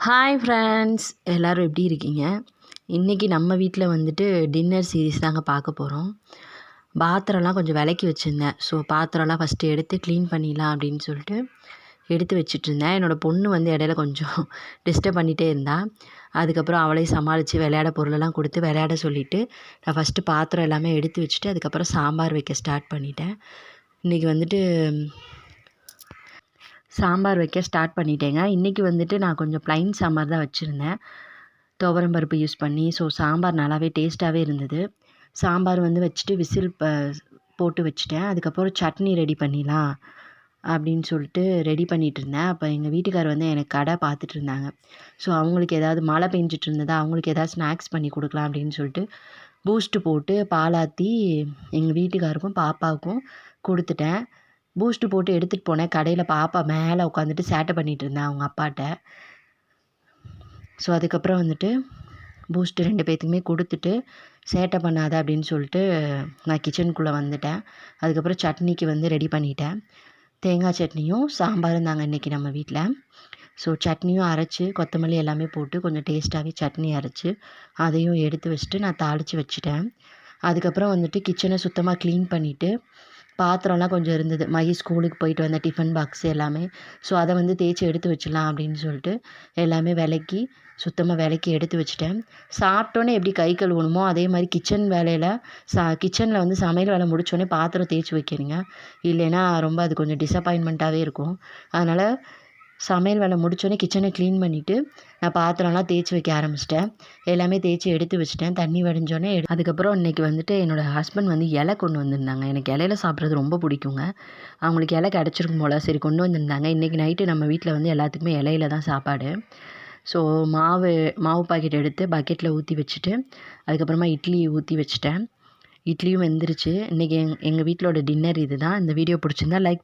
Hi friends, எல்லோரும் எப்படி இருக்கீங்க? இன்றைக்கி நம்ம வீட்டில் வந்துட்டு டின்னர் சீரீஸ் தாங்க பார்க்க போகிறோம். பாத்திரம்லாம் கொஞ்சம் விலக்கி வச்சுருந்தேன். ஸோ பாத்திரம்லாம் ஃபஸ்ட்டு எடுத்து க்ளீன் பண்ணிடலாம் அப்படின்னு சொல்லிட்டு எடுத்து வச்சிட்ருந்தேன். என்னோடய பொண்ணு வந்து இடையில கொஞ்சம் டிஸ்டர்ப் பண்ணிகிட்டே இருந்தா. அதுக்கப்புறம் அவளையும் சமாளித்து விளையாட பொருளெல்லாம் கொடுத்து விளையாட சொல்லிவிட்டு நான் ஃபஸ்ட்டு பாத்திரம் எல்லாமே எடுத்து வச்சுட்டு அதுக்கப்புறம் சாம்பார் வைக்க ஸ்டார்ட் பண்ணிட்டேன். இன்றைக்கி வந்துட்டு சாம்பார் வைக்க ஸ்டார்ட் பண்ணிட்டேங்க. இன்றைக்கி வந்துட்டு நான் கொஞ்சம் ப்ளைன் சாம்பார் தான் வச்சுருந்தேன், துவரம் பருப்பு யூஸ் பண்ணி. ஸோ சாம்பார் நல்லாவே டேஸ்ட்டாகவே இருந்தது. சாம்பார் வந்து வச்சுட்டு விசில் போட்டு வச்சுட்டேன். அதுக்கப்புறம் சட்னி ரெடி பண்ணிடலாம் அப்படின்னு சொல்லிட்டு ரெடி பண்ணிகிட்டு இருந்தேன். அப்போ எங்கள் வீட்டுக்கார் வந்து எனக்கு கடை பார்த்துட்டு இருந்தாங்க. ஸோ அவங்களுக்கு ஏதாவது மழை பெஞ்சிட்டு இருந்ததா, அவங்களுக்கு ஏதாவது ஸ்நாக்ஸ் பண்ணி கொடுக்கலாம் அப்படின்னு சொல்லிட்டு பூஸ்ட்டு போட்டு பாலாற்றி எங்கள் வீட்டுக்காருக்கும் பாப்பாவுக்கும் கொடுத்துட்டேன். பூஸ்ட்டு போட்டு எடுத்துகிட்டு போனேன். கடையில் பாப்பா மேலே உட்காந்துட்டு சேட்டை பண்ணிகிட்டு இருந்தேன் அவங்க அப்பாட்ட. ஸோ அதுக்கப்புறம் வந்துட்டு பூஸ்ட்டு 2 பேத்துக்குமே கொடுத்துட்டு சேட்டை பண்ணாத அப்படின்னு சொல்லிட்டு நான் கிச்சனுக்குள்ளே வந்துட்டேன். அதுக்கப்புறம் சட்னிக்கு வந்து ரெடி பண்ணிட்டேன். தேங்காய் சட்னியும் சாம்பாரும் தாங்க இன்றைக்கி நம்ம வீட்டில். ஸோ சட்னியும் அரைச்சி கொத்தமல்லி எல்லாமே போட்டு கொஞ்சம் டேஸ்ட்டாகவே சட்னி அரைச்சி அதையும் எடுத்து வச்சுட்டு நான் தாளித்து வச்சுட்டேன். அதுக்கப்புறம் வந்துட்டு கிச்சனை சுத்தமாக க்ளீன் பண்ணிவிட்டு பாத்திரம்லாம் கொஞ்சம் இருந்தது, மகி ஸ்கூலுக்கு போயிட்டு வந்த டிஃபன் பாக்ஸ் எல்லாமே. ஸோ அதை வந்து தேய்ச்சி எடுத்து வச்சிடலாம் அப்படின்னு சொல்லிட்டு எல்லாமே விலக்கி சுத்தமாக விலக்கி எடுத்து வச்சுட்டேன். சாப்பிட்டோன்னே எப்படி கை கழுவணுமோ அதே மாதிரி கிச்சன் வேலையில் கிச்சனில் வந்து சமையல் வேலை முடித்தோடனே பாத்திரம் தேய்ச்சி வைக்கிறீங்க. இல்லைன்னா ரொம்ப அது கொஞ்சம் டிசப்பாயின்மெண்ட்டாகவே இருக்கும். அதனால் சமையல் வேலை முடித்தோடனே கிச்சனை க்ளீன் பண்ணிவிட்டு நான் பாத்திரம்லாம் தேய்ச்சி வைக்க ஆரம்பிச்சிட்டேன். எல்லாமே தேய்ச்சி எடுத்து வச்சுட்டேன். தண்ணி வடிஞ்சோடனே அதுக்கப்புறம் இன்றைக்கி வந்துட்டு என்னோடய ஹஸ்பண்ட் வந்து இலை கொண்டு வந்திருந்தாங்க. எனக்கு இலையில சாப்பிட்றது ரொம்ப பிடிக்குங்க. அவங்களுக்கு இலை கிடச்சிருக்கும் போல், சரி கொண்டு வந்திருந்தாங்க. இன்றைக்கி நைட்டு நம்ம வீட்டில் வந்து எல்லாத்துக்குமே இலையில தான் சாப்பாடு. ஸோ மாவு பாக்கெட் எடுத்து பக்கெட்டில் ஊற்றி வச்சுட்டு அதுக்கப்புறமா இட்லி ஊற்றி வச்சுட்டேன். இட்லியும் வெந்துருச்சு. இன்றைக்கி எங்கள் வீட்டிலோட டின்னர் இது தான். இந்த வீடியோ பிடிச்சிருந்தா லைக்